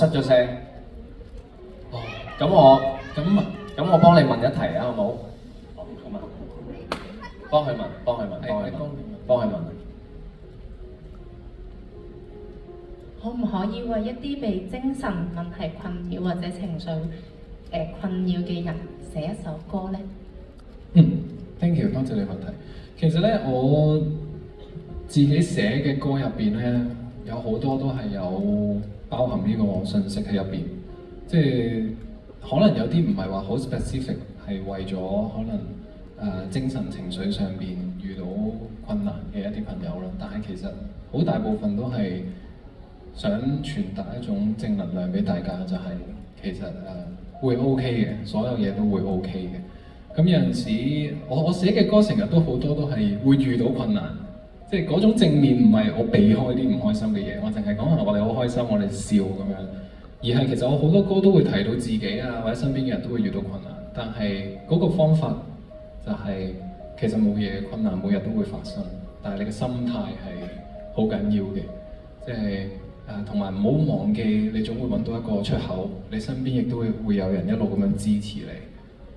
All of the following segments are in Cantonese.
失咗聲。哦，咁我幫你問一題啊，好冇？好嘛？幫佢問。可唔可以為一啲被精神問題困擾或者情緒困擾嘅人寫一首歌呢？Thank you， 多謝你問題。其實咧，我自己寫嘅歌入邊咧，有好多都係有包含呢個信息喺入邊，即係可能有啲唔係話好 specific， 係為咗可能精神情緒上邊遇到困難嘅一啲朋友啦，但係其實好大部分都係想傳達一種正能量俾大家，就係其實會 OK 嘅，所有嘢都會 OK 嘅。咁有陣時，我寫嘅歌成日都好多都係會遇到困難，即係嗰種正面唔係我避開啲唔開心嘅嘢，我淨係講話我哋好開心，我哋笑咁樣。而係其實我好多歌都會提到自己啊，或者身邊嘅人都會遇到困難，但係嗰個方法就係其實冇嘢，困難每日都會發生，但係你嘅心態係好緊要嘅，即係同埋唔好忘記你總會揾到一個出口，你身邊亦都會有人一路咁樣支持你，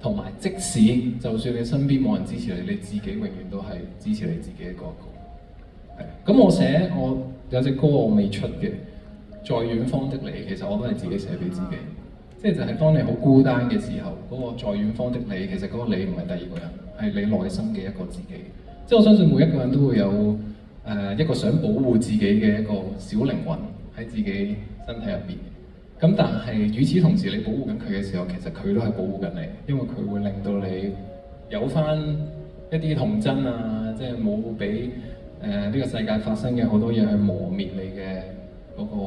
同埋即使就算你身邊冇人支持你，你自己永遠都係支持你自己一個。係，咁我有隻歌我未出嘅，在遠方的你，其實我都係自己寫俾自己，即係就係當你好孤單嘅時候，嗰個在遠方的你，其實嗰個你唔係第二個人，係你內心嘅一個自己。即係我相信每一個人都會有一個想保護自己嘅一個小靈魂喺自己身體入邊。咁但係與此同時，你保護緊佢嘅時候，其實佢都係保護緊你，因為佢會令到你有翻一啲童真啊，即係冇俾呢個世界發生嘅好多嘢去磨滅你嘅嗰個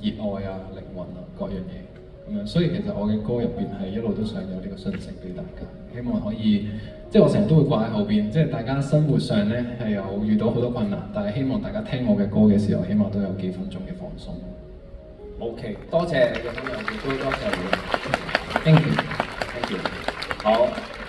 熱愛啊、靈魂啊各樣嘢咁樣。所以其實我嘅歌入邊係一路都想有呢個訊息俾大家，希望可以即係我成日都會掛喺後邊，即係大家生活上咧係有遇到好多困難，但係希望大家聽我嘅歌嘅時候，起碼都有幾分鐘嘅放鬆。OK， 多謝你嘅分享，亦都多謝你。Thank you。Thank you。好。